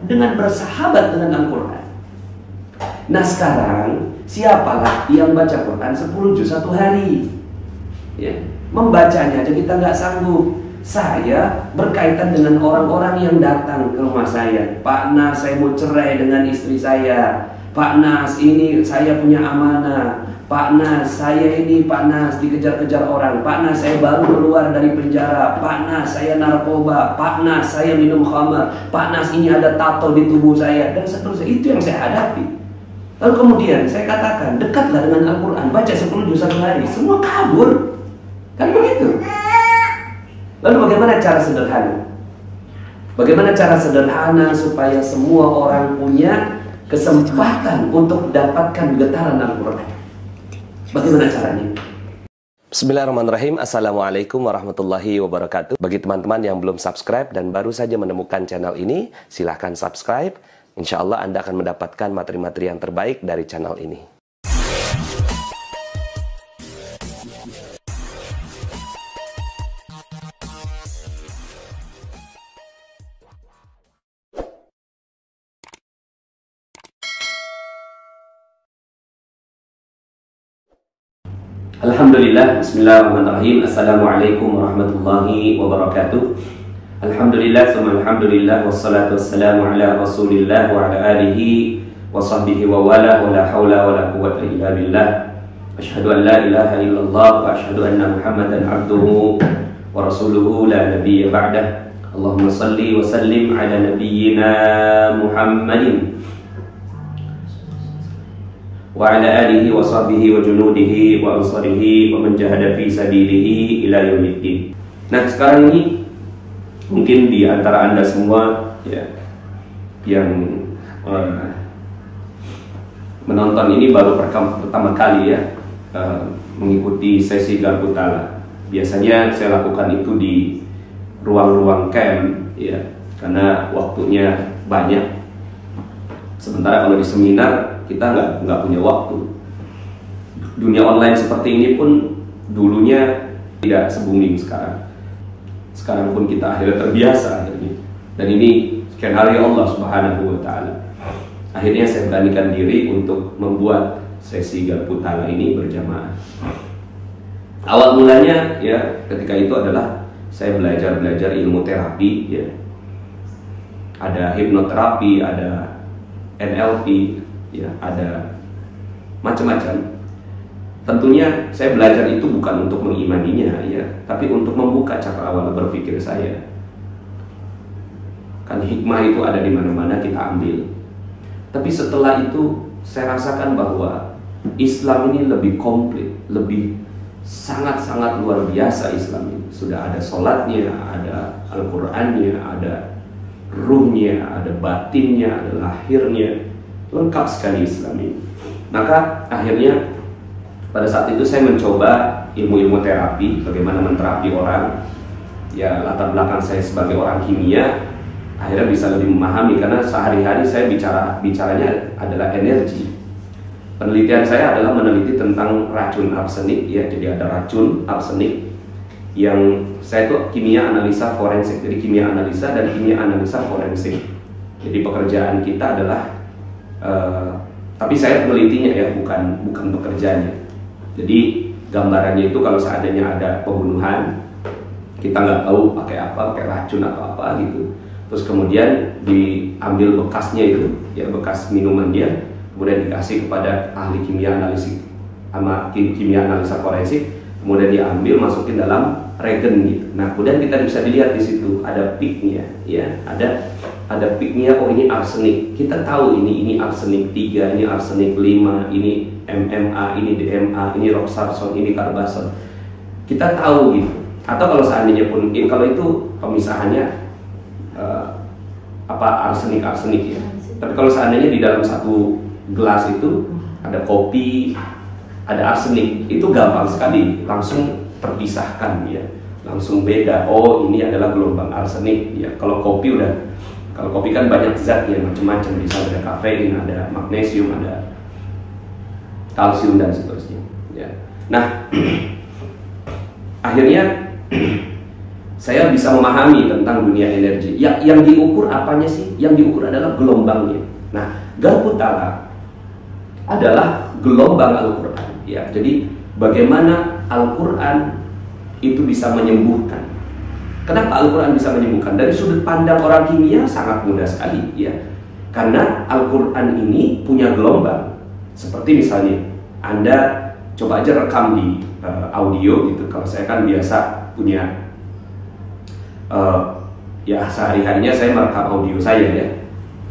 dengan bersahabat dengan Al-Quran. Nah sekarang, siapalah yang baca Quran 10 juz satu hari? Ya, membacanya aja kita nggak sanggup. Saya berkaitan dengan orang-orang yang datang ke rumah saya. Pak Nas, saya mau cerai dengan istri saya. Pak Nas, ini saya punya amanah. Pak Nas, saya ini Pak Nas dikejar-kejar orang. Pak Nas, saya baru keluar dari penjara. Pak Nas, saya narkoba. Pak Nas, saya minum khamar. Pak Nas, ini ada tato di tubuh saya, dan seterusnya. Itu yang saya hadapi. Lalu kemudian saya katakan, dekatlah dengan Al-Quran, baca 10 juz satu hari. Semua kabur. Kan begitu. Lalu bagaimana cara sederhana? Bagaimana cara sederhana supaya semua orang punya kesempatan untuk mendapatkan getaran Al-Quran? Bagaimana caranya? Bismillahirrahmanirrahim. Assalamualaikum warahmatullahi wabarakatuh. Bagi teman-teman yang belum subscribe dan baru saja menemukan channel ini, silahkan subscribe. Insya Allah Anda akan mendapatkan materi-materi yang terbaik dari channel ini. Alhamdulillah, bismillahirrahmanirrahim. Assalamualaikum warahmatullahi wabarakatuh. Alhamdulillah, summa alhamdulillah, wassalatu wassalamu ala rasulillah wa ala alihi wa sahbihi wa wala wa la hawla wa la quwwata illa billah. Asyhadu an la ilaha illallah wa asyhadu anna Muhammadan abduhu wa rasuluhu la nabiyya ba'dah. Allahumma salli wa sallim ala nabiyyina Muhammadin wa ala alihi wa sahbihi wa junudihi wa ansarihi wa man jahada fi sabilihi ila yaumiddin. Nah, sekarang ini mungkin di antara Anda semua ya yang menonton ini baru pertama kali ya mengikuti sesi Garpu Tala. Biasanya saya lakukan itu di ruang-ruang camp ya, karena waktunya banyak. Sementara kalau di seminar kita nggak punya waktu. Dunia online seperti ini pun dulunya tidak se-booming sekarang. Sekarang pun kita akhirnya terbiasa akhirnya. Dan ini sekian hari Allah Subhanahu wa Ta'ala. Akhirnya saya beranikan diri untuk membuat sesi Garpu Tala ini berjamaah. Awal mulanya ya ketika itu adalah saya belajar ilmu terapi ya. Ada hipnoterapi, ada NLP ya, ada macam-macam. Tentunya saya belajar itu bukan untuk mengimaninya ya, tapi untuk membuka cara awal berpikir saya. Kan hikmah itu ada di mana-mana kita ambil. Tapi setelah itu saya rasakan bahwa Islam ini lebih komplit, lebih sangat-sangat luar biasa Islam ini. Sudah ada sholatnya, ada Al-Qur'annya, ada ruhnya, ada batinnya, ada lahirnya, lengkap sekali Islam ini. Maka akhirnya pada saat itu saya mencoba ilmu-ilmu terapi, bagaimana menterapi orang. Ya latar belakang saya sebagai orang kimia, akhirnya bisa lebih memahami karena sehari-hari saya bicaranya adalah energi. Penelitian saya adalah meneliti tentang racun arsenik ya, jadi ada racun arsenik yang saya tuh kimia analisa forensik, jadi kimia analisa dan kimia analisa forensik. Jadi pekerjaan kita adalah tapi saya penelitinya ya, bukan pekerjaannya. Jadi gambarannya itu kalau seandainya ada pembunuhan, kita nggak tahu pakai apa, pakai racun atau apa gitu. Terus kemudian diambil bekasnya itu, ya bekas minuman dia, kemudian dikasih kepada ahli kimia analisis sama kimia analisa forensik, kemudian diambil masukin dalam regen gitu. Nah, kemudian kita bisa dilihat di situ ada peaknya, ya, ada peaknya. Oh ini arsenik. Kita tahu ini arsenik 3, ini arsenik 5, ini MMA, ini DMA, ini roxarson, ini carbason. Kita tahu gitu. Atau kalau seandainya pun, kalau itu pemisahannya arsenik ya. Tapi kalau seandainya di dalam satu gelas itu ada kopi, ada arsenik, itu gampang sekali langsung terpisahkan ya, langsung beda. Oh ini adalah gelombang arsenik ya. Kalau kopi kan banyak zatnya macam-macam, bisa ada kafein, ada magnesium, ada kalsium dan seterusnya ya. Nah akhirnya saya bisa memahami tentang dunia energi. Yang diukur apanya sih? Yang diukur adalah gelombangnya. Nah, Galbutala adalah gelombang Al-Quran. Ya, jadi bagaimana Al-Quran itu bisa menyembuhkan. Kenapa Al-Quran bisa menyembuhkan? Dari sudut pandang orang kimia sangat mudah sekali, ya. Karena Al-Quran ini punya gelombang. Seperti misalnya Anda coba aja rekam di audio gitu. Kalau saya kan biasa punya ya sehari-harinya saya merekam audio saya, ya.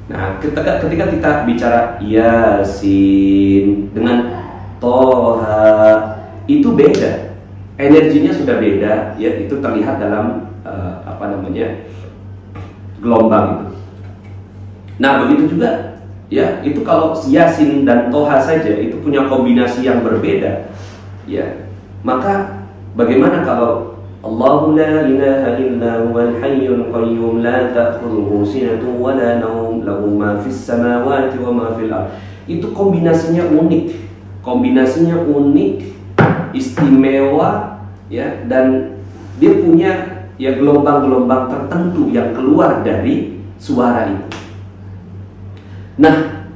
Nah, ketika kita bicara Yasin dengan Toha, itu beda, energinya sudah beda, ya. Itu terlihat dalam gelombang itu. Nah, begitu juga, ya. Itu kalau Yasin dan Toha saja itu punya kombinasi yang berbeda, ya. Maka bagaimana kalau Allahu la ilaha illa huwal hayyul qayyum la ta'khudhuhu sinatun wa la nawm lahu ma fis samawati wa ma fil ardh. Itu kombinasinya unik. Kombinasinya unik, istimewa, ya, dan dia punya ya gelombang-gelombang tertentu yang keluar dari suara itu. Nah,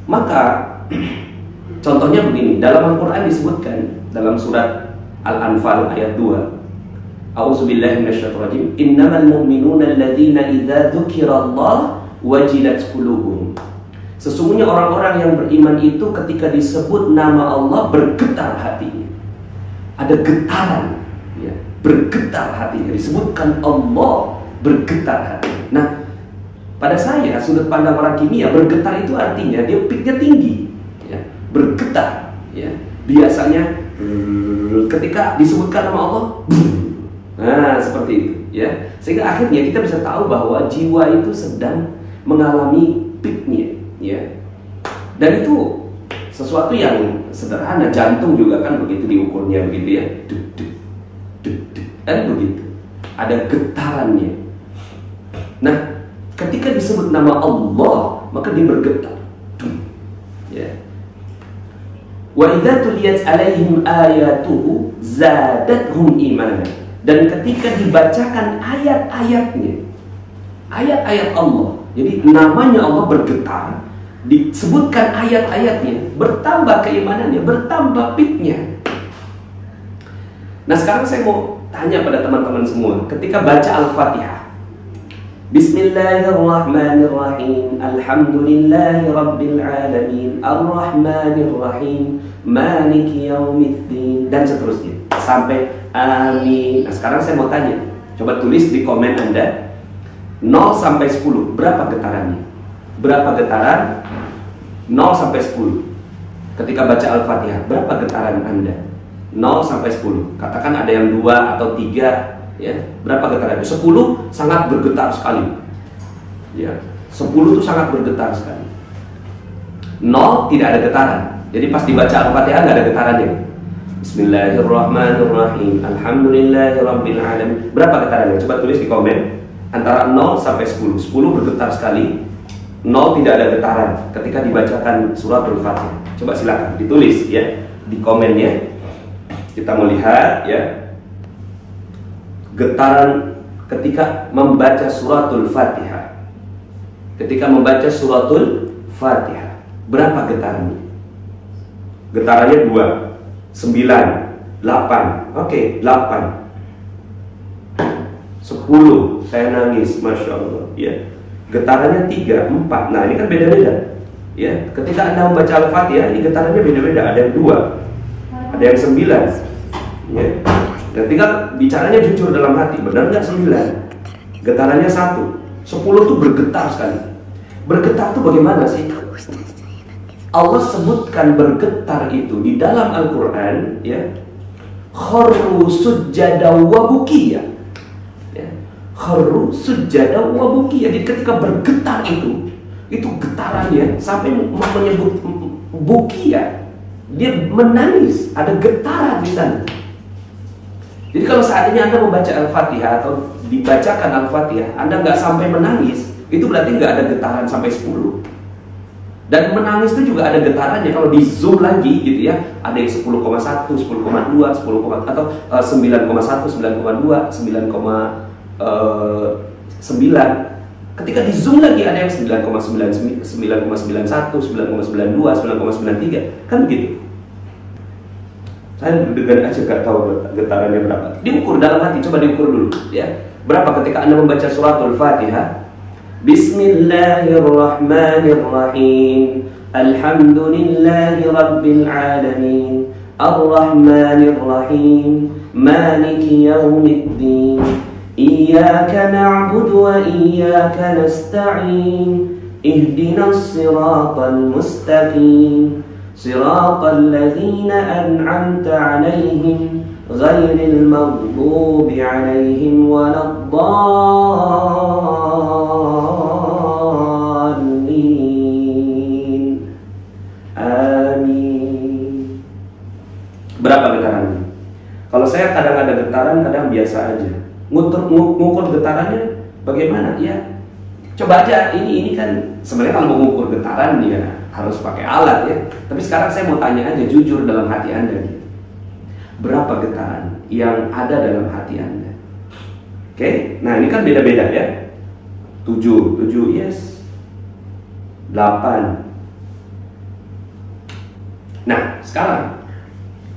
maka contohnya begini, dalam Al-Quran disebutkan dalam surat Al-Anfal ayat 2, A'udzubillahi minasyaitonirrajim, innamal mu'minuna alladzina idza dzukirallah wajilat qulubuhum. Sesungguhnya orang-orang yang beriman itu ketika disebut nama Allah bergetar hatinya. Ada getaran, ya, bergetar hatinya. Disebutkan Allah, bergetar hatinya. Nah, pada saya sudut pandang orang kimia, bergetar itu artinya dia peaknya tinggi, ya, bergetar, ya. Biasanya ketika disebutkan nama Allah, nah seperti itu, ya. Sehingga akhirnya kita bisa tahu bahwa jiwa itu sedang mengalami peaknya, ya. Dan itu sesuatu yang sederhana. Jantung juga kan begitu diukurnya, begitu, ya, duk, duk, duk, duk, kan begitu, ada getarannya. Nah, ketika disebut nama Allah, maka dia bergetar, ya. Wa idza tuliyat alaihim ayatuhu zadatuhum imanan. Dan ketika dibacakan ayat-ayatnya, ayat-ayat Allah, jadi namanya Allah bergetar, disebutkan ayat-ayatnya, bertambah keimanannya, bertambah peaknya. Nah, sekarang saya mau tanya pada teman-teman semua, ketika baca Al-Fatihah, Bismillahirrahmanirrahim, Alhamdulillahi Rabbil Alamin, Ar-Rahmanirrahim, Maliki Yaumiddin, dan seterusnya sampai amin. Nah, sekarang saya mau tanya, coba tulis di komen Anda 0 sampai 10, berapa getarannya? Berapa getaran 0 sampai 10? Ketika baca Al-Fatihah, berapa getaran Anda? 0 sampai 10. Katakan ada yang 2 atau 3, ya. Berapa getaran? 10 sangat bergetar sekali. Ya, 10 itu sangat bergetar sekali. 0 tidak ada getaran. Jadi pas dibaca Al-Fatihah nggak ada getarannya. Bismillahirrahmanirrahim, Alhamdulillahirabbil alamin. Berapa getarannya? Coba tulis di komen. Antara 0 sampai 10. 10 bergetar sekali, 0 tidak ada getaran ketika dibacakan suratul Fatihah. Coba silakan ditulis, ya, di komennya. Kita melihat, ya, getaran ketika membaca suratul Fatihah. Ketika membaca suratul Fatihah, berapa getarannya? Getarannya 2, 9, 8. Oke, 8. 10, saya nangis, Masya Allah, ya. Getarannya 3, 4. Nah, ini kan beda-beda, ya. Ketika Anda membaca Al-Fatihah, ini getarannya beda-beda. Ada yang 2, ada yang 9, ya. Dan tinggal bicaranya jujur dalam hati, benar nggak 9? Getarannya 1. 10 itu bergetar sekali. Bergetar itu bagaimana sih? Allah sebutkan bergetar itu di dalam Al-Quran, ya. Kharru sujjada wa bukiya, ya. Kharru sujjada wa bukiya. Jadi ketika bergetar itu getarannya sampai menyebut bukiya, dia menangis, ada getaran di sana. Jadi kalau seandainya Anda membaca Al-Fatihah atau dibacakan Al-Fatihah, Anda nggak sampai menangis, itu berarti nggak ada getaran sampai 10. Dan menangis itu juga ada getarannya. Kalau di zoom lagi, gitu, ya, ada yang 10,1, 10,2, 10, atau 9,1, 9,2, 9,3, Ketika di zoom lagi ada yang 9,91, 9,92, 9,93, kan begitu. Saya deg-degan aja gak tahu getarannya berapa. Diukur dalam hati, coba diukur dulu ya. Berapa ketika Anda membaca suratul Fatihah? Bismillahirrahmanirrahim. Alhamdulillahi rabbil alamin. Ar-Rahmanir-Rahim. Maliki yaumiddin. Iyyaka na'budu wa iyyaka nasta'in. Ihdinas siratal mustaqim. Siratal ladzina an'amta 'alaihim ghairil maghdubi 'alaihim waladdallin. Amin. Berapa getarannya? Kalau saya kadang ada getaran, kadang biasa aja. Ngukur getarannya bagaimana? Ya, coba aja. Ini kan sebenarnya kalau mau mengukur getaran ya harus pakai alat ya. Tapi sekarang saya mau tanya aja jujur dalam hati Anda gitu. Berapa getaran yang ada dalam hati Anda? Oke, nah ini kan beda-beda ya. 7 yes. 8. Nah, sekarang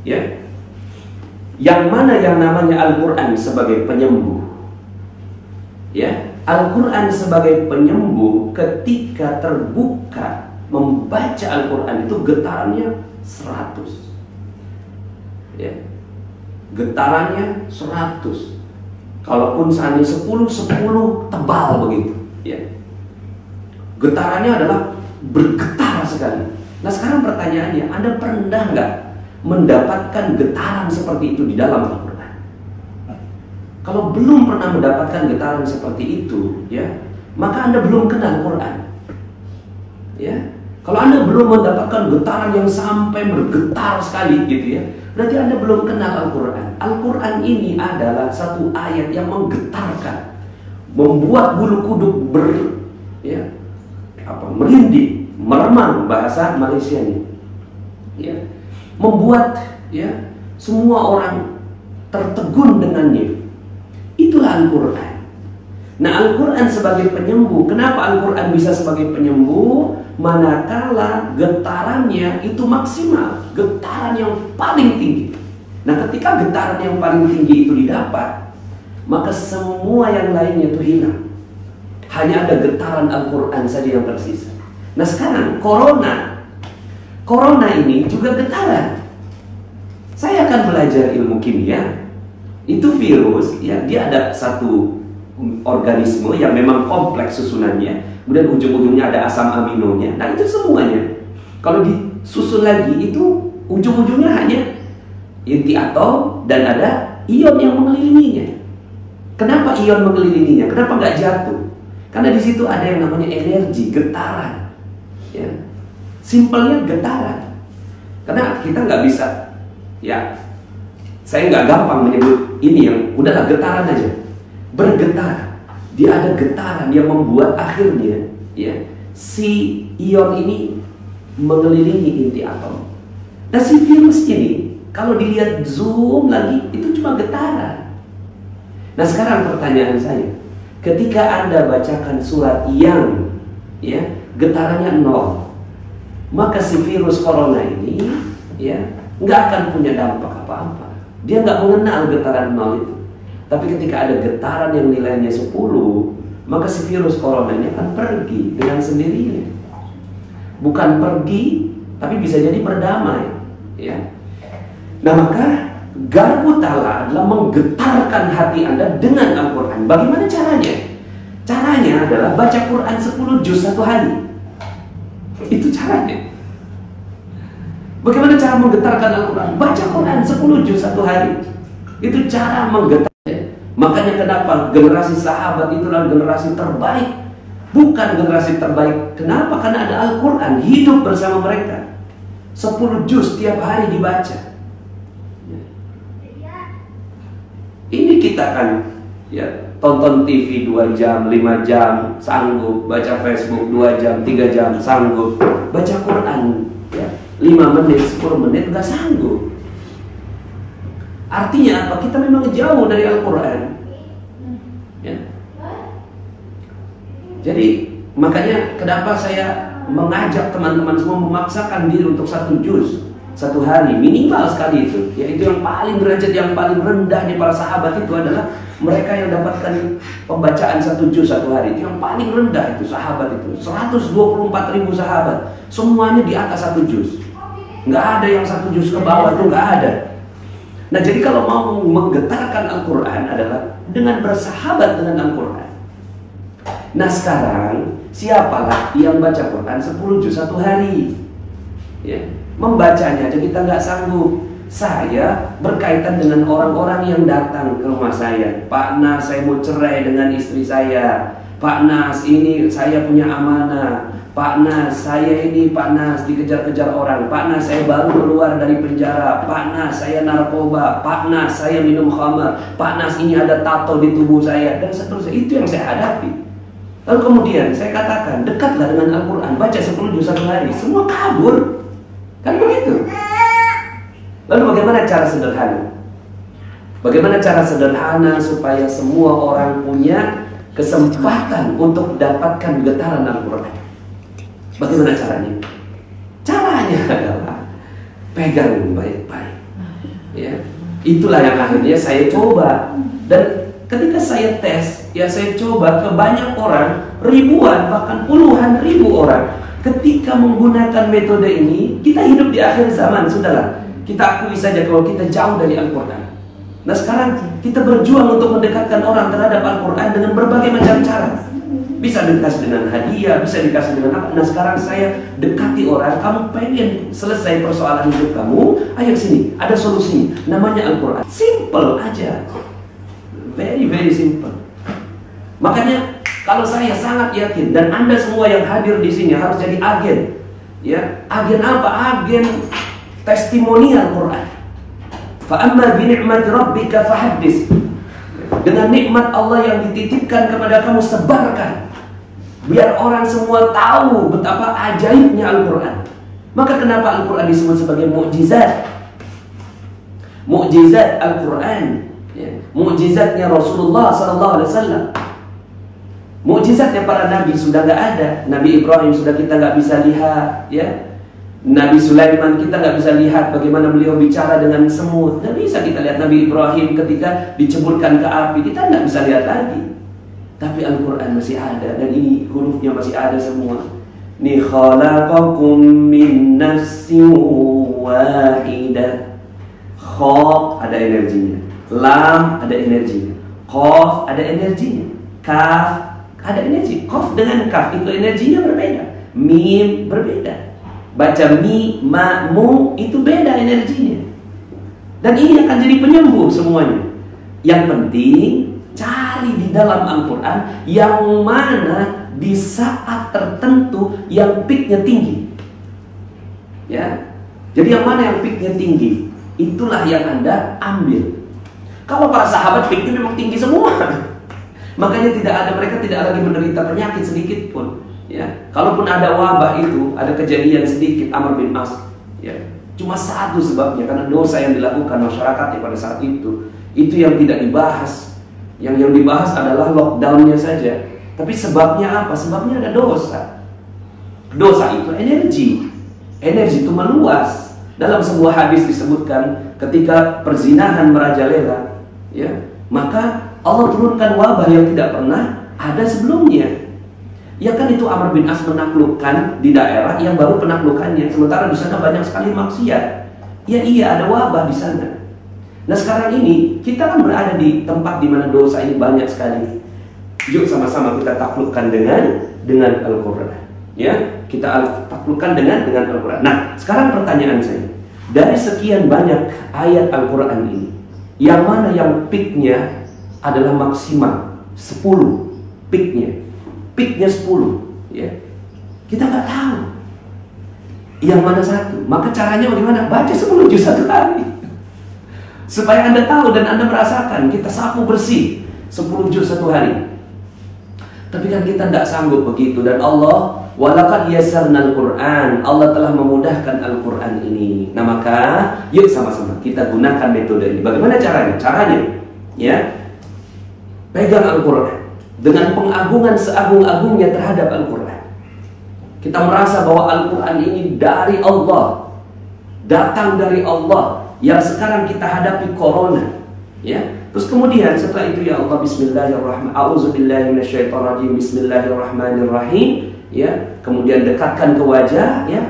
ya. Yang mana yang namanya Al-Quran sebagai penyembuh? Ya, Al-Quran sebagai penyembuh ketika terbuka membaca Al-Quran itu getarannya 100. Ya. Getarannya 100. Kalaupun seandainya 10 tebal begitu, ya. Getarannya adalah bergetar sekali. Nah, sekarang pertanyaannya, Anda pernah nggak mendapatkan getaran seperti itu di dalam Al-Quran? Kalau belum pernah mendapatkan getaran seperti itu, ya, maka Anda belum kenal Quran. Ya, kalau Anda belum mendapatkan getaran yang sampai bergetar sekali, gitu ya, berarti Anda belum kenal Al-Quran. Al-Quran ini adalah satu ayat yang menggetarkan, membuat bulu kuduk merinding, meremang bahasa Malaysia ini. Ya. Membuat ya semua orang tertegun dengannya. Itulah Al-Quran. Nah, Al-Quran sebagai penyembuh. Kenapa Al-Quran bisa sebagai penyembuh? Manakala getarannya itu maksimal, getaran yang paling tinggi. Nah, ketika getaran yang paling tinggi itu didapat, maka semua yang lainnya itu hilang. Hanya ada getaran Al-Quran saja yang tersisa. Nah, sekarang Corona ini juga getaran. Saya akan belajar ilmu kimia. Itu virus, ya, dia ada satu organisme yang memang kompleks susunannya. Kemudian ujung-ujungnya ada asam aminonya. Nah, itu semuanya. Kalau disusun lagi itu ujung-ujungnya hanya inti atom dan ada ion yang mengelilinginya. Kenapa ion mengelilinginya? Kenapa nggak jatuh? Karena di situ ada yang namanya energi, getaran. Ya. Simpelnya getaran. Karena kita nggak bisa, ya, saya nggak gampang menyebut ini yang udahlah getaran aja. Bergetar. Dia ada getaran yang membuat akhirnya, ya, si ion ini mengelilingi inti atom. Nah, si virus ini kalau dilihat zoom lagi itu cuma getaran. Nah, sekarang pertanyaan saya, ketika Anda bacakan surat yang, ya, getarannya 0, maka si virus corona ini, ya, nggak akan punya dampak apa-apa. Dia nggak mengenal getaran 0 itu. Tapi ketika ada getaran yang nilainya 10, maka si virus corona ini akan pergi dengan sendirinya. Bukan pergi, tapi bisa jadi berdamai. Ya. Nah, maka garpu tala adalah menggetarkan hati Anda dengan Al-Quran. Bagaimana caranya? Caranya adalah baca Quran 10 juz satu hari. Itu caranya. Bagaimana cara menggetarkan Al-Quran? Baca Quran 10 juz satu hari. Itu cara menggetarkan. Makanya kenapa generasi sahabat itulah generasi terbaik. Bukan generasi terbaik. Kenapa? Karena ada Al-Quran hidup bersama mereka. 10 juz tiap hari dibaca. Ini kita kan, ya, tonton TV 2 jam, 5 jam sanggup. Baca Facebook 2 jam, 3 jam sanggup. Baca Quran, ya, 5 menit, 10 menit nggak sanggup. Artinya apa? Kita memang jauh dari Al-Quran. Ya. Jadi makanya kenapa saya mengajak teman-teman semua memaksakan diri untuk 1 juz 1 hari minimal sekali itu. Yaitu yang paling derajat yang paling rendahnya para sahabat itu adalah mereka yang dapatkan pembacaan 1 juz 1 hari. Itu yang paling rendah itu sahabat itu. 124.000 sahabat semuanya di atas 1 juz. Nggak ada yang 1 juz ke bawah, itu nggak ada. Nah jadi kalau mau menggetarkan Al-Quran adalah dengan bersahabat dengan Al-Quran. Nah sekarang siapalah yang baca Quran 10 juz 1 hari? Ya, membacanya aja kita nggak sanggup. Saya berkaitan dengan orang-orang yang datang ke rumah saya. Pak Nas, saya mau cerai dengan istri saya. Pak Nas, ini saya punya amanah. Pak Nas, saya ini Pak Nas dikejar-kejar orang. Pak Nas, saya baru keluar dari penjara. Pak Nas, saya narkoba. Pak Nas, saya minum khamar. Pak Nas, ini ada tato di tubuh saya, dan seterusnya. Itu yang saya hadapi. Lalu kemudian saya katakan, dekatlah dengan Al-Quran, baca 10 juz 1 hari. Semua kabur. Kan begitu. Lalu bagaimana cara sederhana? Bagaimana cara sederhana supaya semua orang punya kesempatan untuk mendapatkan getaran Al-Quran? Bagaimana caranya? Caranya adalah pegang baik-baik. Ya, itulah yang akhirnya saya coba. Dan ketika saya tes, ya saya coba ke banyak orang, ribuan bahkan puluhan ribu orang. Ketika menggunakan metode ini, kita hidup di akhir zaman, sudahlah. Kita akui saja kalau kita jauh dari Al-Quran. Nah sekarang kita berjuang untuk mendekatkan orang terhadap Al-Quran dengan berbagai macam cara. Bisa dikasih dengan hadiah, bisa dikasih dengan apa. Nah sekarang saya dekati orang, kamu pengen selesai persoalan hidup kamu, ayo sini, ada solusinya, namanya Al-Quran. Simple aja, very very simple. Makanya kalau saya sangat yakin, dan Anda semua yang hadir di sini harus jadi agen. Ya, agen apa? Agen testimonial Quran. Fa amma bi ni'mati rabbika fahaddits. Dengan nikmat Allah yang dititipkan kepada kamu, sebarkan. Biar orang semua tahu betapa ajaibnya Al-Quran. Maka kenapa Al-Quran disebut sebagai mukjizat? Mukjizat Al-Quran, ya. Mukjizatnya Rasulullah SAW. Mukjizatnya para nabi sudah nggak ada. Nabi Ibrahim sudah kita nggak bisa lihat, ya. Nabi Sulaiman kita nggak bisa lihat bagaimana beliau bicara dengan semut. Nggak bisa kita lihat Nabi Ibrahim ketika diceburkan ke api, kita nggak bisa lihat lagi. Tapi Al-Quran masih ada, dan ini hurufnya masih ada semua. Ni khalaqakum min nafsin wahidah. Kha ada energinya, lam ada energinya, qaf ada energinya, kaf ada energi. Qaf dengan kaf itu energinya berbeda, mim berbeda. Baca mi, ma, mu itu beda energinya. Dan ini akan jadi penyembuh semuanya. Yang penting cari di dalam Al-Quran yang mana di saat tertentu yang peaknya tinggi. Ya, jadi yang mana yang peaknya tinggi, itulah yang Anda ambil. Kalau para sahabat peaknya memang tinggi semua. Makanya mereka tidak lagi menderita penyakit sedikit pun. Ya, kalaupun ada wabah itu, ada kejadian sedikit Amr bin As, ya, cuma satu sebabnya, karena dosa yang dilakukan masyarakatnya pada saat itu yang tidak dibahas. Yang dibahas adalah lockdownnya saja. Tapi sebabnya apa? Sebabnya ada dosa. Dosa itu energi. Energi itu meluas. Dalam sebuah hadis disebutkan ketika perzinahan merajalela, ya, maka Allah turunkan wabah yang tidak pernah ada sebelumnya. Ya kan itu Amr bin As menaklukkan di daerah yang baru penaklukannya, sementara di sana banyak sekali maksiat. Ya iya, ada wabah di sana. Nah sekarang ini kita kan berada di tempat di mana dosa ini banyak sekali. Yuk sama-sama kita taklukkan dengan Al-Quran. Ya, kita taklukkan dengan Al-Quran. Nah sekarang pertanyaan saya, dari sekian banyak ayat Al-Quran ini, yang mana yang peaknya adalah maksimal 10 peaknya? Peaknya 10, ya. Kita nggak tahu yang mana satu. Maka caranya bagaimana? Baca 10 juz 1 hari. Supaya Anda tahu dan Anda merasakan. Kita sapu bersih 10 juz 1 hari. Tapi kan kita tidak sanggup begitu. Dan Allah, walaqad yassarnal Qur'an, Allah telah memudahkan Al-Quran ini. Nah maka yuk sama-sama kita gunakan metode ini. Bagaimana caranya? Caranya, ya, pegang Al-Quran. dengan pengagungan seagung-agungnya terhadap Al-Quran. Kita merasa bahwa Al-Quran ini dari Allah, datang dari Allah, yang sekarang kita hadapi corona, ya. Terus kemudian setelah itu, ya Allah, bismillahirrahmanirrahim, a'udzubillahi minasyaitonirrajim, bismillahirrahmanirrahim, ya. Kemudian dekatkan ke wajah, ya.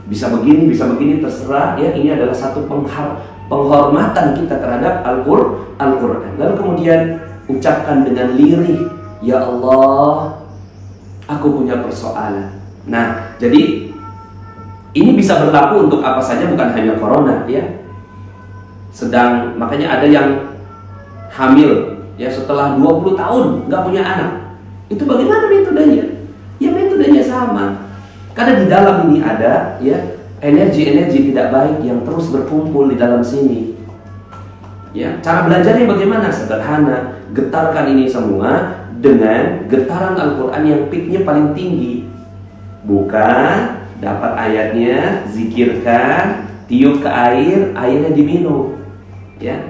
Bisa begini, terserah, ya. Ini adalah satu penghormatan kita terhadap Al-Quran. Lalu kemudian ucapkan dengan lirih, ya Allah, aku punya persoalan. Nah, jadi ini bisa berlaku untuk apa saja, bukan hanya corona, ya. Makanya ada yang hamil, ya, setelah 20 tahun nggak punya anak. Itu bagaimana metodenya? Ya, metodenya sama. Karena di dalam ini ada, ya, energi-energi tidak baik yang terus berkumpul di dalam sini. Ya, cara belajarnya bagaimana? Sederhana. Getarkan ini semua dengan getaran Al-Quran yang peaknya paling tinggi. Bukan dapat ayatnya, zikirkan, tiup ke air, airnya diminum. Ya.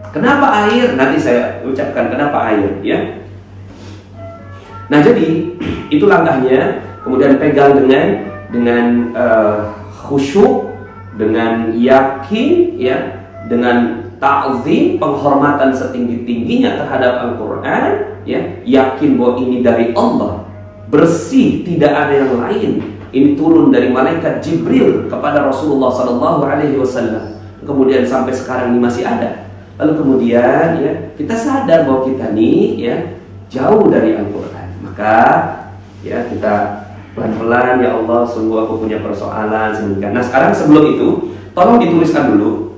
Kenapa air? Nanti saya ucapkan kenapa air, ya. Nah, jadi itu langkahnya. Kemudian pegang dengan khusyuk, dengan yakin, ya, dengan ta'zim, penghormatan setinggi-tingginya terhadap Al-Quran, ya, yakin bahwa ini dari Allah, bersih, tidak ada yang lain. Ini turun dari malaikat Jibril kepada Rasulullah SAW. Kemudian sampai sekarang ini masih ada. Lalu kemudian, ya, kita sadar bahwa kita ini, ya, jauh dari Al-Quran. Maka, ya, kita pelan-pelan, ya Allah, sungguh aku punya persoalan sedemikian. Nah, sekarang sebelum itu, tolong dituliskan dulu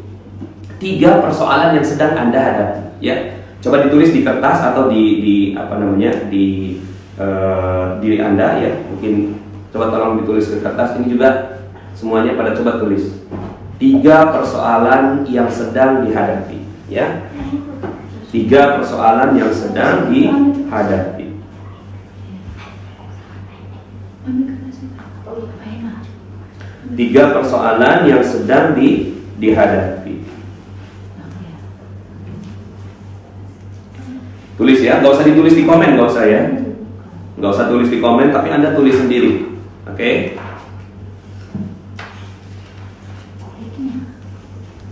3 persoalan yang sedang Anda hadapi, ya. Coba ditulis di kertas atau di apa namanya, di diri Anda, ya. Mungkin coba tolong ditulis ke kertas. Ini juga semuanya pada coba tulis 3 persoalan yang sedang dihadapi, ya. 3 persoalan yang sedang dihadapi. 3 persoalan yang sedang dihadapi. Tulis, ya, nggak usah ditulis di komen, nggak usah, ya, nggak usah tulis di komen, tapi Anda tulis sendiri, oke?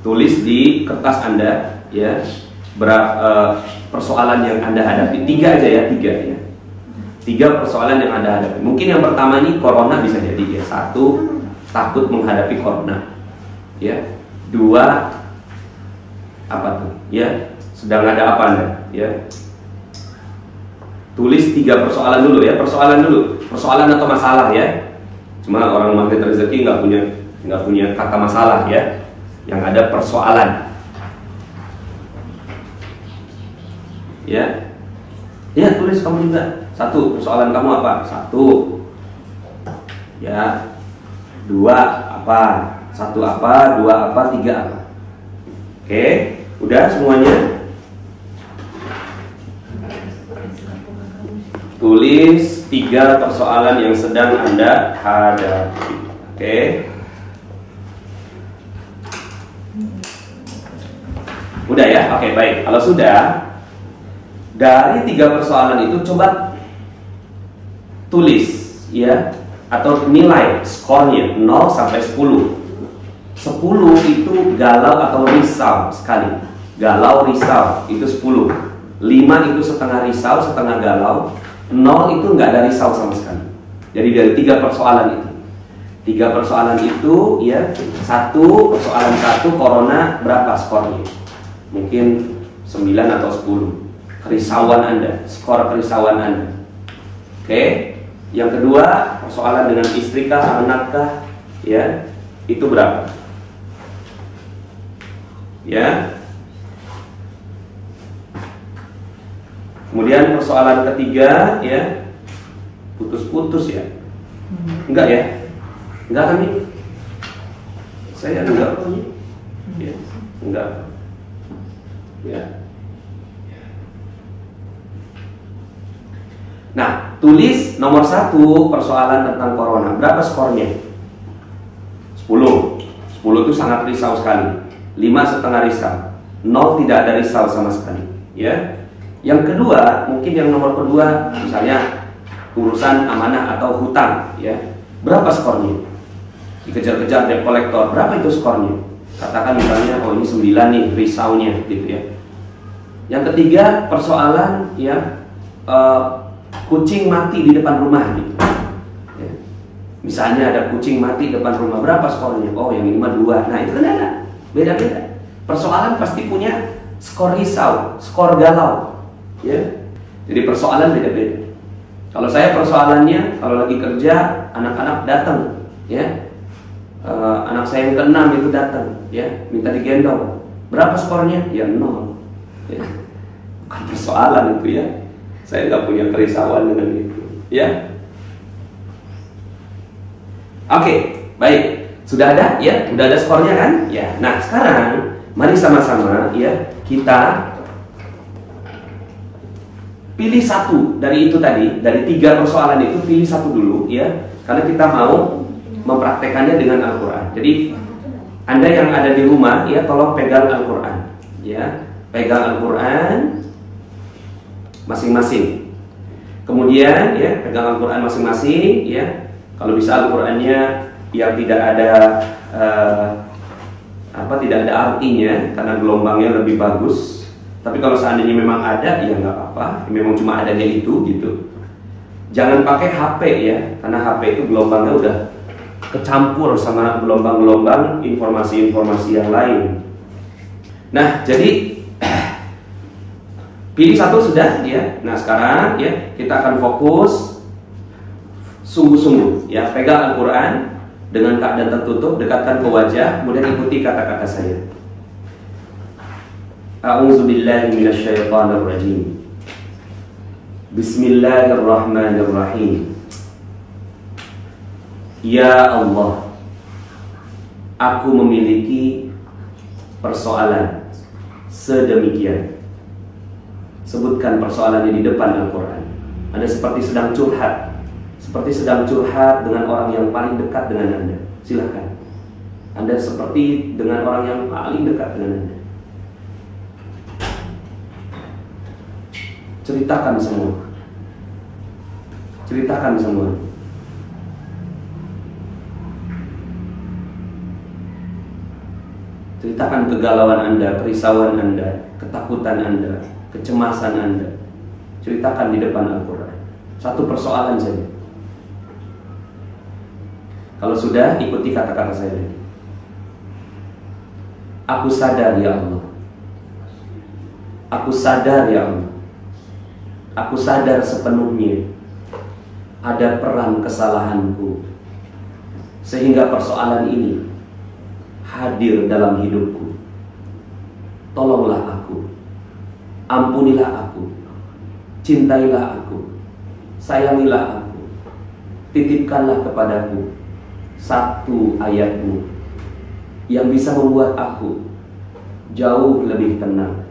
Tulis di kertas Anda, ya, berapa persoalan yang Anda hadapi. 3 aja, ya, 3, ya. 3 persoalan yang Anda hadapi. Mungkin yang pertama ini corona bisa jadi, ya. 1, takut menghadapi corona, ya. 2, apa tuh, ya, sedang ada apa Anda, ya. Tulis 3 persoalan dulu, ya. Persoalan dulu, persoalan atau masalah, ya. Cuma orang magnet rezeki nggak punya kata masalah, ya. Yang ada persoalan, ya. Ya, tulis kamu juga. 1, persoalan kamu apa? 1, ya. 2, apa? 1 apa? 2 apa? 3 apa? Oke, udah semuanya. Tulis 3 persoalan yang sedang Anda hadapi. Oke. Udah, ya? Oke, baik. Kalau sudah, dari 3 persoalan itu coba tulis, ya, atau nilai skornya 0 sampai 10. 10 itu galau atau risau sekali. Galau, risau, itu 10. 5 itu setengah risau, setengah galau. 0 itu nggak ada risau sama sekali. Jadi dari 3 persoalan itu, 3 persoalan itu, ya, 1 persoalan 1 corona, berapa skornya? Mungkin 9 atau 10. Kerisauan Anda, skor kerisauan Anda. Oke. Yang kedua, persoalan dengan istri kah, anak kah, ya, itu berapa? Ya. Kemudian persoalan ketiga, ya, putus-putus, ya. Enggak, ya? Enggak kan ini? Saya enggak kok ini. Ya, enggak. Ya. Nah, tulis nomor 1 persoalan tentang corona. Berapa skornya? 10. 10 itu sangat risau sekali. 5 setengah risau. 0 tidak ada risau sama sekali. Ya. Yang kedua, mungkin yang nomor kedua, misalnya urusan amanah atau hutang, ya. Berapa skornya? Dikejar-kejar debt collector, berapa itu skornya? Katakan misalnya, oh ini 9 nih risaunya, gitu ya. Yang ketiga, persoalan ya kucing mati di depan rumah, gitu. Ya. Misalnya ada kucing mati di depan rumah, berapa skornya? Oh yang ini mah 2. Nah itu kan ada beda-beda. Persoalan pasti punya skor risau, skor galau. Ya, jadi persoalan beda-beda. Kalau saya persoalannya, kalau lagi kerja, anak-anak datang, ya, anak saya yang ke-6 itu datang, ya, minta digendong. Berapa skornya? Ya 0. Ya. Bukan persoalan itu ya. Saya nggak punya kerisauan dengan itu, ya. Oke, baik. Sudah ada, ya, sudah ada skornya kan? Ya. Nah sekarang, mari sama-sama, ya, kita pilih satu dari itu tadi, dari 3 persoalan itu pilih satu dulu, ya, karena kita mau mempraktekannya dengan Al-Quran. Jadi Anda yang ada di rumah, ya, tolong pegang Al-Quran, ya, pegang Al-Quran masing-masing. Kemudian, ya, pegang Al-Quran masing-masing, ya. Kalau bisa Al-Qurannya yang tidak ada tidak ada artinya, karena gelombangnya lebih bagus. Tapi kalau seandainya memang ada, ya nggak apa-apa. Memang cuma adanya itu, gitu. Jangan pakai HP ya, karena HP itu gelombangnya udah kecampur sama gelombang-gelombang informasi-informasi yang lain. Nah, jadi pilih satu sudah, ya. Nah sekarang, ya, kita akan fokus sungguh-sungguh, ya. Pegang Al-Quran dengan keadaan tertutup, dekatkan ke wajah, kemudian ikuti kata-kata saya. A'udzu billahi minasyaitonir rajim. Bismillahirrahmanirrahim. Ya Allah, aku memiliki persoalan sedemikian. Sebutkan persoalannya di depan Al-Quran. Anda seperti sedang curhat, dengan orang yang paling dekat dengan Anda. Silakan. Anda seperti dengan orang yang paling dekat dengan Anda. Ceritakan semua. Ceritakan semua. Ceritakan kegalauan Anda, kerisauan Anda, ketakutan Anda, kecemasan Anda. Ceritakan di depan Al-Quran. Satu persoalan saja. Kalau sudah, ikuti kata-kata saya lagi. Aku sadar ya Allah. Aku sadar ya Allah. Aku sadar sepenuhnya ada peran kesalahanku, sehingga persoalan ini hadir dalam hidupku. Tolonglah aku, ampunilah aku, cintailah aku, sayangilah aku, titipkanlah kepadaku satu ayatmu yang bisa membuat aku jauh lebih tenang,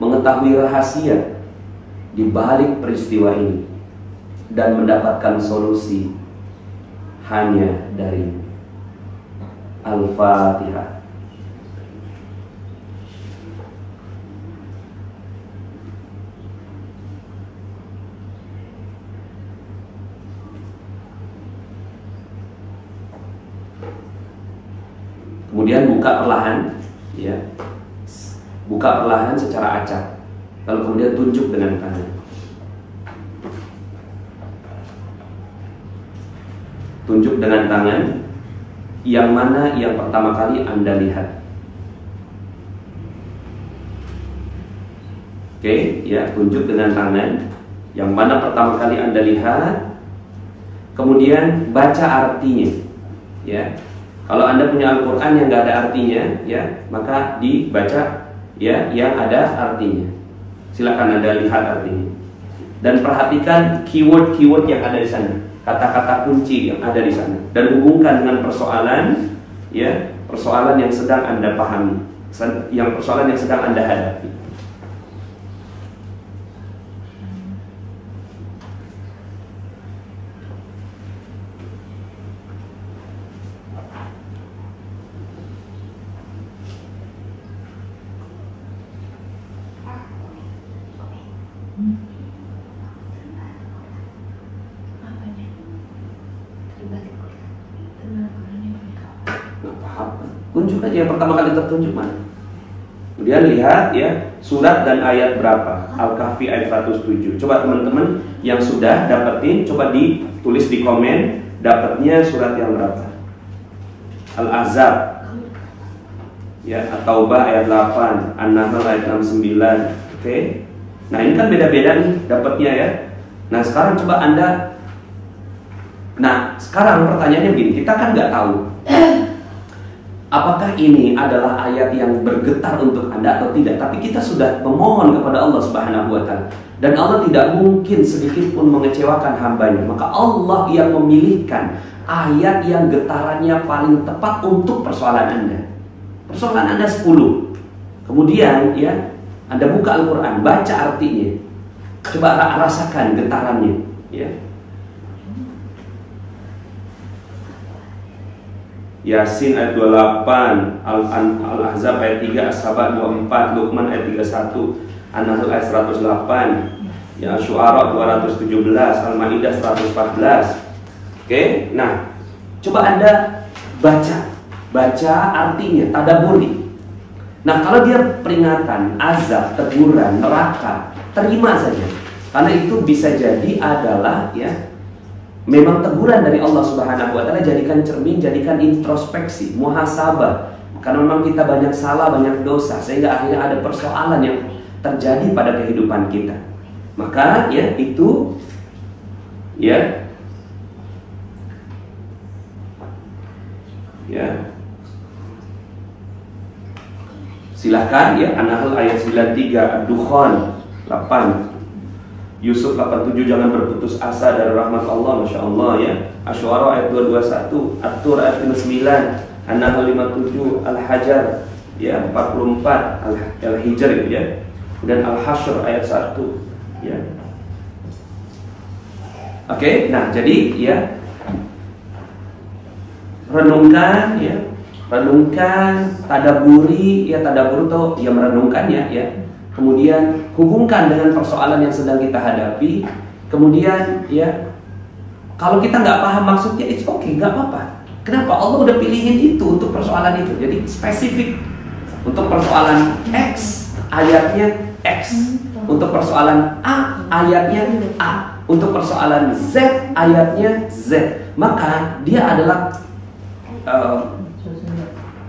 mengetahui rahasia di balik peristiwa ini, dan mendapatkan solusi hanya dari Al-Fatihah. Kemudian buka perlahan, ya, buka perlahan secara acak. Lalu kemudian tunjuk dengan tangan. Tunjuk dengan tangan yang mana yang pertama kali Anda lihat. Oke, ya, tunjuk dengan tangan yang mana pertama kali Anda lihat. Kemudian baca artinya, ya. Kalau Anda punya Al-Quran yang nggak ada artinya, ya, maka dibaca, ya, yang ada artinya. Silakan Anda lihat artinya dan perhatikan keyword-keyword yang ada di sana, kata-kata kunci yang ada di sana, dan hubungkan dengan persoalan, ya, persoalan yang sedang Anda pahami, persoalan yang sedang Anda hadapi. Apa? Tunjuk aja yang pertama kali tertunjuk mana. Kemudian lihat ya, surat dan ayat berapa. Al-Kahfi ayat 107. Coba teman-teman yang sudah dapetin, coba ditulis di komen dapatnya surat yang berapa. Al-Ahzab ya, At-Taubah ayat 8, An-Nahl ayat 69. Oke. Nah, ini kan beda-beda nih dapatnya ya. Nah, sekarang coba Anda. Nah, sekarang pertanyaannya gini, kita kan nggak tahu apakah ini adalah ayat yang bergetar untuk Anda atau tidak, tapi kita sudah memohon kepada Allah Subhanahu wa taala. Dan Allah tidak mungkin sedikit pun mengecewakan hambanya. Maka Allah yang memilihkan ayat yang getarannya paling tepat untuk persoalan Anda. Persoalan Anda 10. Kemudian ya, Anda buka Al-Quran, baca artinya. Coba rasakan getarannya ya. Yasin ayat 28, Al-Ahzab ayat 3, As-Saba 24, Luqman ayat 31, An-Nahl ayat 108, ya, Syu'ara 217, Al-Maidah 114. Oke, nah coba Anda baca artinya, tadaburi. Nah, kalau dia peringatan, azab, teguran, neraka, terima saja. Karena itu bisa jadi adalah ya, memang teguran dari Allah Subhanahu wa taala. Jadikan cermin, jadikan introspeksi, muhasabah. Karena memang kita banyak salah, banyak dosa, sehingga akhirnya ada persoalan yang terjadi pada kehidupan kita. Maka ya itu ya silahkan ya. An-Nahl ayat 93, Ad-Dukhan 8, Yusuf 87, jangan berputus asa dari rahmat Allah, Masya Allah ya. Asy-Syu'ara ayat 221, At-Tur ayat 59, An-Nahl 57, Al-Hajar ya 44, Al-Hijr ya, dan Al-Hasyr ayat 1 ya. Oke, nah jadi ya, renungkan ya, renungkan, tadaburi ya, tadabur itu ya merenungkannya ya. Kemudian hubungkan dengan persoalan yang sedang kita hadapi. Kemudian ya, kalau kita nggak paham maksudnya, it's okay, nggak apa-apa. Kenapa? Allah udah pilihin itu untuk persoalan itu. Jadi spesifik. Untuk persoalan X, ayatnya X. Untuk persoalan A, ayatnya A. Untuk persoalan Z, ayatnya Z. Maka dia adalah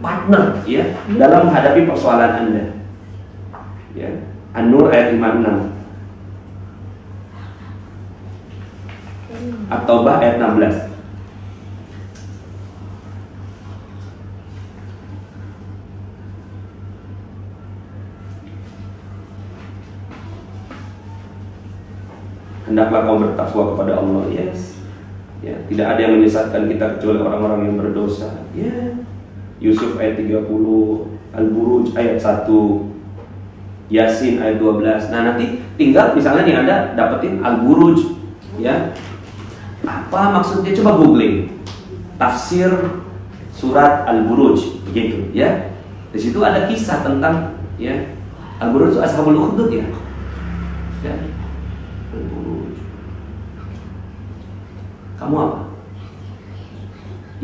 partner ya dalam menghadapi persoalan Anda. Ya. An-Nur ayat 56, At-Taubah ayat 16. Hendaklah kamu bertakwa kepada Allah. Yes. Ya, tidak ada yang menyesatkan kita kecuali orang-orang yang berdosa. Ya. Yusuf ayat 30, Al-Buruj ayat 1, Yasin ayat 12. Nah, nanti tinggal misalnya nih Anda dapetin Al-Buruj ya. Apa maksudnya? Coba googling tafsir surat Al-Buruj begitu ya. Di situ ada kisah tentang ya, Al-Buruj itu Ashabul Ukhdud ya. Ya. Al-Buruj. Kamu apa?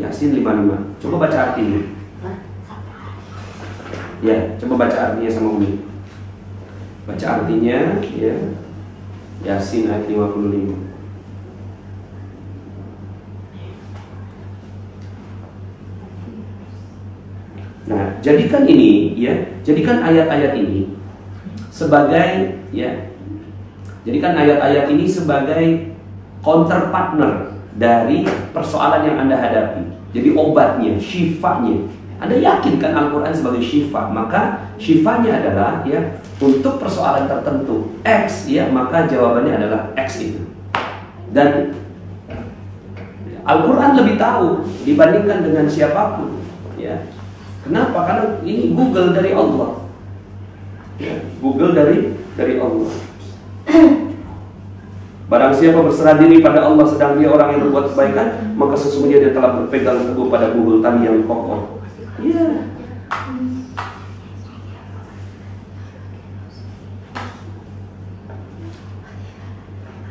Yasin 55. Coba baca artinya. Ya, coba baca artinya sama Umi. Baca artinya ya. Yasin ayat 55. Nah, jadikan ini ya, jadikan ayat-ayat ini sebagai ya, jadikan ayat-ayat ini sebagai counter partner dari persoalan yang Anda hadapi. Jadi obatnya, syifanya. Anda yakinkan Al-Quran sebagai syifa, maka syifanya adalah ya, untuk persoalan tertentu X ya, maka jawabannya adalah X itu. Dan Al-Quran lebih tahu dibandingkan dengan siapapun ya. Kenapa? Karena ini Google dari Allah ya, Google dari Allah. Barang siapa berserah diri pada Allah sedang dia orang yang berbuat kebaikan, maka sesungguhnya dia telah berpegang teguh pada buhul tali yang kokoh. Ya.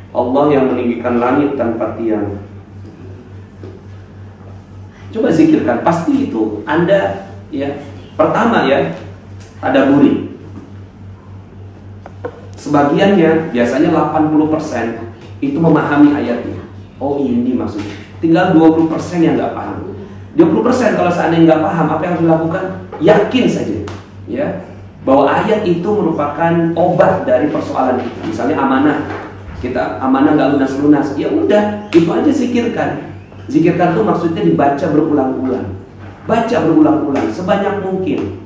Allah yang meninggikan langit tanpa tiang. Coba zikirkan, pasti itu Anda ya. Pertama ya, tadabburi. Sebagiannya biasanya 80% itu memahami ayatnya. Oh ini maksudnya. Tinggal 20% yang nggak paham. 20% kalau seandainya nggak paham, apa yang harus dilakukan? Yakin saja ya bahwa ayat itu merupakan obat dari persoalan kita. Misalnya amanah, kita amanah nggak lunas-lunas, ya udah itu aja zikirkan. Zikirkan itu maksudnya dibaca berulang-ulang. Baca berulang-ulang sebanyak mungkin.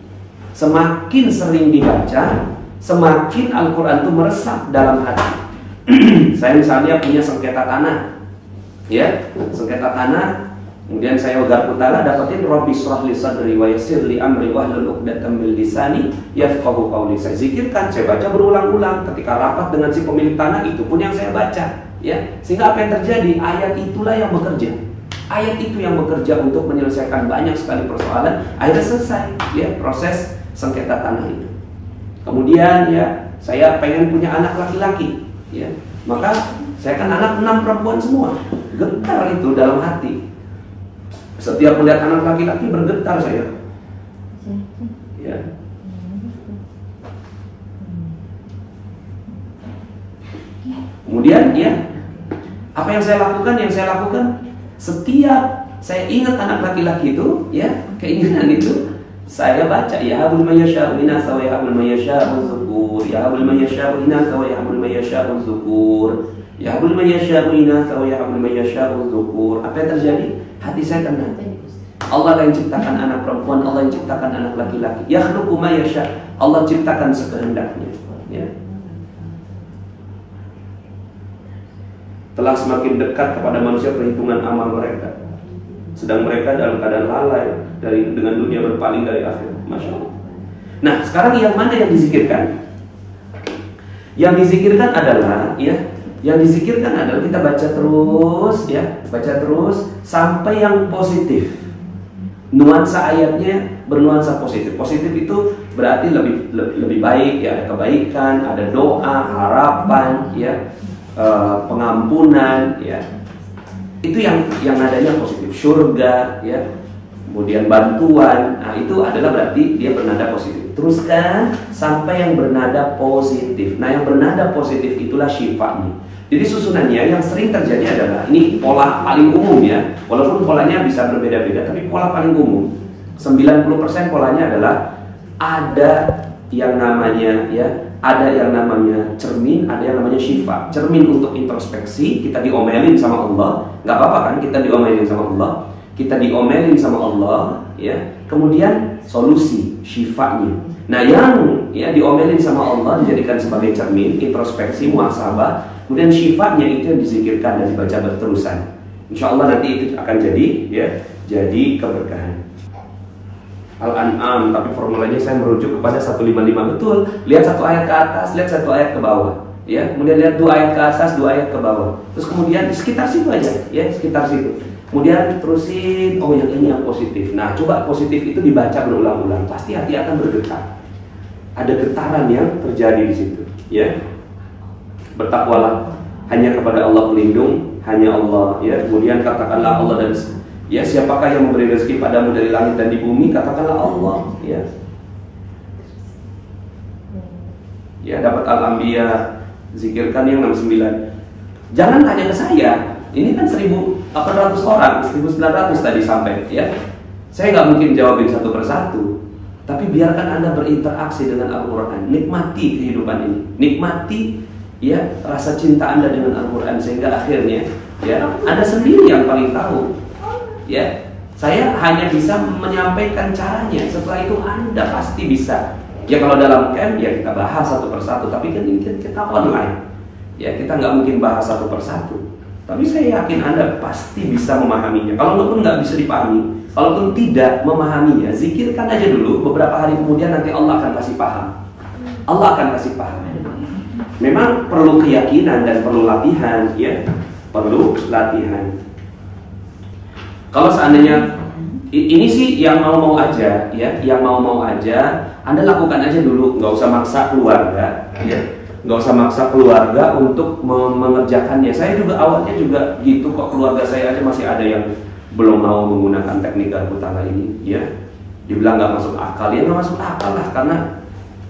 Semakin sering dibaca, semakin Al-Quran itu meresap dalam hati. Saya misalnya punya sengketa tanah, ya, sengketa tanah. Kemudian saya garpu ta'ala dapetin Rabbi shrah li sadri wa yassir li amri wahlul 'uqdatam min lisani yafqahu qawli. Saya zikirkan, saya baca berulang-ulang. Ketika rapat dengan si pemilik tanah, itu pun yang saya baca, ya. Sehingga apa yang terjadi? Ayat itulah yang bekerja. Ayat itu yang bekerja untuk menyelesaikan banyak sekali persoalan. Akhirnya selesai, ya, proses sengketa tanah itu. Kemudian ya, saya pengen punya anak laki-laki, ya. Maka saya kan anak 6 perempuan semua. Getar itu dalam hati. Setiap melihat anak laki-laki bergetar saya. Ya. Kemudian ya, apa yang saya lakukan? Yang saya lakukan setiap saya ingat anak laki-laki itu, ya, keinginan itu, saya baca ya habul mayyasha'u inatha wa yahabul mayyasha'u dzukur, ya habul mayyasha'u inatha wa yahabul mayyasha'u dzukur, ya habul mayyasha'u inatha wa yahabul mayyasha'u dzukur. Apa yang terjadi? Hati saya tenang. Allah yang ciptakan anak perempuan, Allah yang ciptakan anak laki-laki. Yakhluqu ma yasha'. Allah ciptakan sekehendaknya, ya. Telah semakin dekat kepada manusia perhitungan amal mereka, sedang mereka dalam keadaan lalai dengan dunia, berpaling dari akhirat. Masya Allah. Nah, sekarang yang mana yang dizikirkan? Yang dizikirkan adalah, ya, yang dizikirkan adalah kita baca terus, ya, baca terus sampai yang positif. Nuansa ayatnya bernuansa positif. Positif itu berarti lebih baik, ya, ada kebaikan, ada doa, harapan, ya, pengampunan, ya. Itu yang nadanya positif, surga, ya, kemudian bantuan. Nah, itu adalah berarti dia bernada positif. Teruskan sampai yang bernada positif. Nah, yang bernada positif itulah syifanya. Jadi susunannya yang sering terjadi adalah, ini pola paling umum, ya, walaupun polanya bisa berbeda-beda, tapi pola paling umum 90% polanya adalah ada yang namanya, ya, ada yang namanya cermin, ada yang namanya syifa. Cermin untuk introspeksi, kita diomelin sama Allah, nggak apa-apa kan, kita diomelin sama Allah, kita diomelin sama Allah, ya. Kemudian solusi, syifanya. Nah, yang, ya, diomelin sama Allah dijadikan sebagai cermin, introspeksi, muhasabah. Kemudian syifanya itu yang dizikirkan dan dibaca berterusan. Insya Allah nanti itu akan jadi, ya, jadi keberkahan. Al-An'am, tapi formulanya saya merujuk kepada 155. Betul, lihat satu ayat ke atas, lihat satu ayat ke bawah, ya. Kemudian lihat 2 ayat ke atas, 2 ayat ke bawah. Terus kemudian di sekitar situ aja, ya, sekitar situ. Kemudian terusin, oh yang ini yang positif. Nah, coba positif itu dibaca berulang-ulang, pasti hati akan bergetar. Ada getaran yang terjadi di situ, ya. Bertakwalah hanya kepada Allah pelindung, hanya Allah, ya. Kemudian katakanlah Allah dan, ya, siapakah yang memberi rezeki padamu dari langit dan di bumi? Katakanlah Allah, ya. Ya, dapat Al-Anbiya, zikirkan yang 69. Jangan tanya ke saya. Ini kan 1.800 orang, 1.900 tadi sampai, ya. Saya nggak mungkin jawabin satu persatu. Tapi biarkan Anda berinteraksi dengan Al-Quran. Nikmati kehidupan ini. Nikmati, ya, rasa cinta Anda dengan Al-Quran, sehingga akhirnya, ya, Anda sendiri yang paling tahu. Ya, saya hanya bisa menyampaikan caranya. Setelah itu Anda pasti bisa. Ya, kalau dalam camp, ya, kita bahas satu persatu. Tapi kan ini kita online, ya, kita nggak mungkin bahas satu persatu. Tapi saya yakin Anda pasti bisa memahaminya. Kalaupun nggak bisa dipahami, kalaupun tidak memahaminya, zikirkan aja dulu. Beberapa hari kemudian nanti Allah akan kasih paham. Allah akan kasih paham. Memang perlu keyakinan dan perlu latihan, ya, perlu latihan. Kalau seandainya ini sih yang mau-mau aja, ya, yang mau-mau aja, Anda lakukan aja dulu, nggak usah maksa keluarga, ya, nggak usah maksa keluarga untuk mengerjakannya. Saya juga awalnya juga gitu kok, keluarga saya aja masih ada yang belum mau menggunakan teknik Darutala ini, ya. Dibilang nggak masuk akal, ya nggak masuk akal lah, karena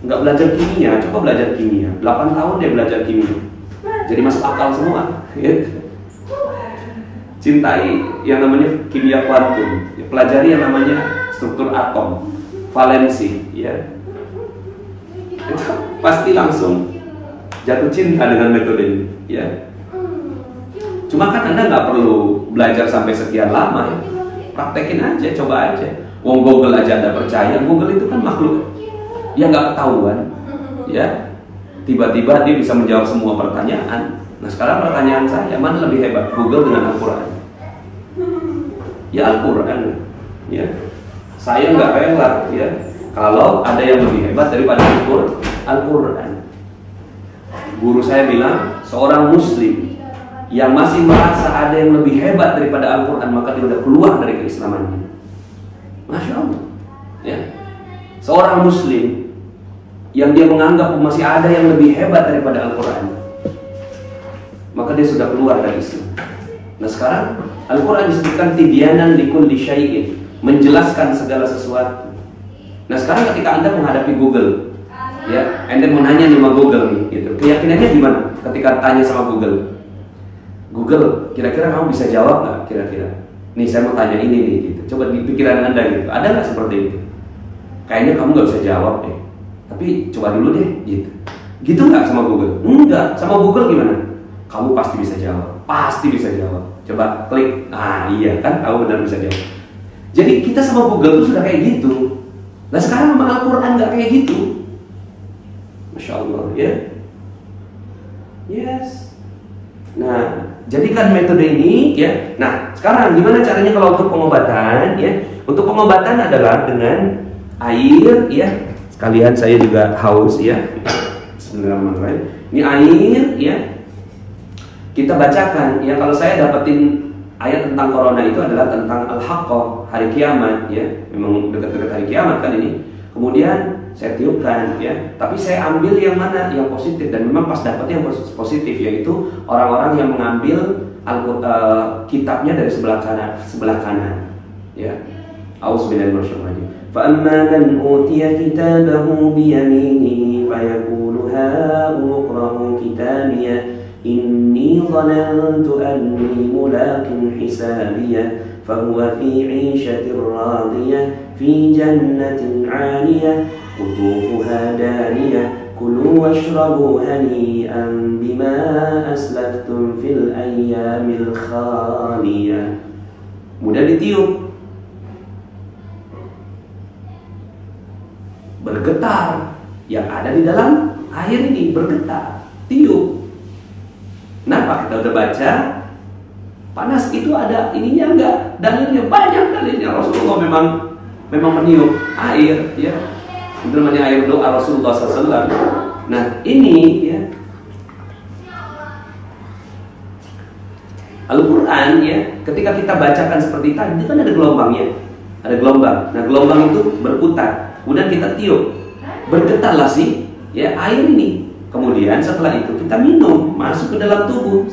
nggak belajar kimia. Coba belajar kimia, 8 tahun dia belajar kimia, jadi masuk akal semua. Ya. Cintai yang namanya kimia kuantum, ya, pelajari yang namanya struktur atom, valensi, ya. Itu pasti langsung jatuh cinta dengan metode ini, ya. Cuma kan Anda nggak perlu belajar sampai sekian lama, ya. Praktekin aja, coba aja. Wong Google aja Anda percaya, Google itu kan makhluk yang nggak ketahuan, ya. Tiba-tiba dia bisa menjawab semua pertanyaan. Nah sekarang pertanyaan saya, mana lebih hebat, Google dengan Al-Quran? Ya Al-Quran, ya. Saya nggak rela, ya, kalau ada yang lebih hebat daripada Al-Quran. Guru saya bilang, seorang Muslim yang masih merasa ada yang lebih hebat daripada Al-Quran, maka dia sudah keluar dari keislamannya. Masya Allah, ya. Seorang Muslim yang dia menganggap masih ada yang lebih hebat daripada Al-Quran, maka dia sudah keluar dari Islam. Nah sekarang Al-Quran disebutkan tibyanan likulli syai'in, menjelaskan segala sesuatu. Nah sekarang ketika Anda menghadapi Google, ya, Anda mau nanya sama Google nih, gitu, keyakinannya gimana ketika tanya sama Google? Google, kira-kira kamu bisa jawab nggak? Kira-kira, nih saya mau tanya ini nih, gitu. Coba di pikiran Anda gitu, ada nggak seperti itu? Kayaknya kamu nggak bisa jawab deh, tapi coba dulu deh, gitu. Gitu nggak sama Google? Enggak, sama Google gimana? Kamu pasti bisa jawab, pasti bisa jawab. Coba klik, nah iya kan, kamu benar bisa jawab. Jadi kita sama Google tuh sudah kayak gitu. Nah sekarang sama Al-Quran nggak kayak gitu. Masya Allah, ya. Yes. Nah, jadikan metode ini, ya. Nah, sekarang gimana caranya kalau untuk pengobatan, ya? Untuk pengobatan adalah dengan air, ya. Sekalian saya juga haus, ya. Bismillahirrahmanirrahim. Ini air, ya. Kita bacakan, ya. Kalau saya dapetin ayat tentang corona itu adalah tentang Al-Haqqah, hari kiamat, ya. Memang dekat-dekat hari kiamat kan ini. Kemudian saya tiupkan, ya. Tapi saya ambil yang mana? Yang positif, dan memang pas dapetnya yang positif, yaitu orang-orang yang mengambil kitabnya dari sebelah kanan, ya. A'udzubillahi minasyaitonir rajim. Fa amma man utiya kitabahu bi yaminihi fa yaqulu ha'u iqra'u kitabiyah inni dhanantu anni mulaqin hisabiyah fahuwa fi 'ishatin radiyah fi jannatin 'aliyah qutufuha daniyah kulu washrabu hani'an bima aslaftum fil ayyamil khaliyah. Mudah ditiup, bergetar, yang ada di dalam air ini bergetar, tiup. Kenapa? Kita udah baca, panas itu ada ininya enggak? Dalilnya banyak, dalilnya Rasulullah memang meniup air, ya. Itu namanya air doa Rasulullah SAW. Nah ini, ya, Al-Quran, ya, ketika kita bacakan seperti tadi, itu kan ada gelombangnya, ada gelombang. Nah gelombang itu berputar, kemudian kita tiup, bergetarlah sih, ya, air ini. Kemudian setelah itu kita minum, masuk ke dalam tubuh.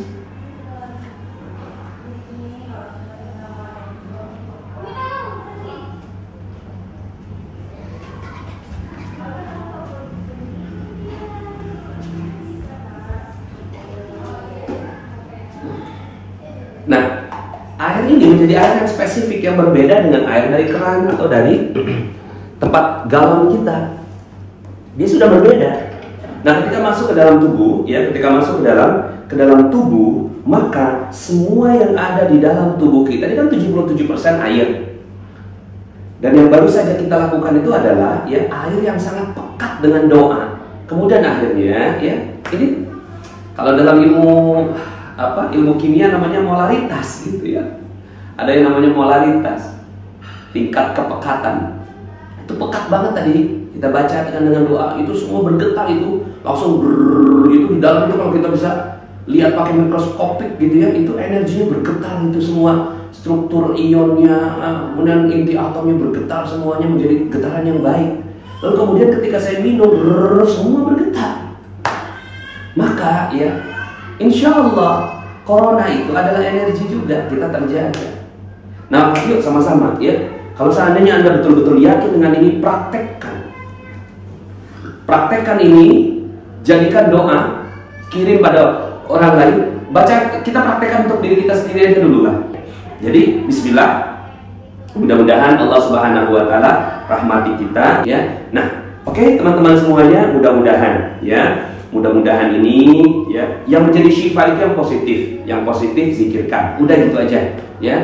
Nah, air ini menjadi air yang spesifik, yang berbeda dengan air dari keran atau dari tempat galon kita. Dia sudah berbeda. Nah, ketika masuk ke dalam tubuh, ya, ketika masuk ke dalam tubuh, maka semua yang ada di dalam tubuh kita ini kan 77% air. Dan yang baru saja kita lakukan itu adalah, ya, air yang sangat pekat dengan doa. Kemudian akhirnya, ya, ini kalau dalam ilmu kimia namanya molaritas, gitu ya. Ada yang namanya molaritas, tingkat kepekatan. Itu pekat banget tadi. Kita baca dengan doa, itu semua bergetar, itu langsung itu di dalam itu kalau kita bisa lihat pakai mikroskopik gitu ya, itu energinya bergetar, itu semua struktur ionnya, kemudian inti atomnya bergetar, semuanya menjadi getaran yang baik. Lalu kemudian ketika saya minum, semua bergetar. Maka, ya, insya Allah corona itu adalah energi juga, kita terjaga. Nah, yuk sama-sama ya. Kalau seandainya Anda betul-betul yakin dengan ini, praktekkan. Praktekkan ini, jadikan doa, kirim pada orang lain. Baca, kita praktekkan untuk diri kita sendiri aja dulu lah. Jadi, bismillah. Mudah-mudahan Allah Subhanahu wa taala rahmati kita ya. Nah, oke, teman-teman semuanya, mudah-mudahan ya. Mudah-mudahan ini ya, yang menjadi syifa itu yang positif. Yang positif zikirkan. Udah gitu aja ya.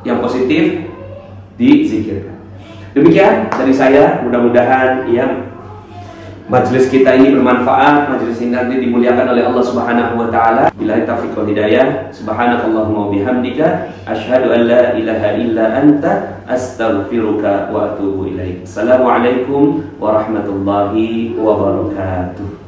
Yang positif dizikirkan. Demikian dari saya, mudah-mudahan ya majelis kita ini bermanfaat, majelis ini nanti dimuliakan oleh Allah Subhanahu wa taala. Billahi taufiq wal hidayah. Subhanakallahumma wa bihamdika asyhadu an la ilaha illa anta astaghfiruka wa atubu ilaik. Assalamualaikum warahmatullahi wabarakatuh.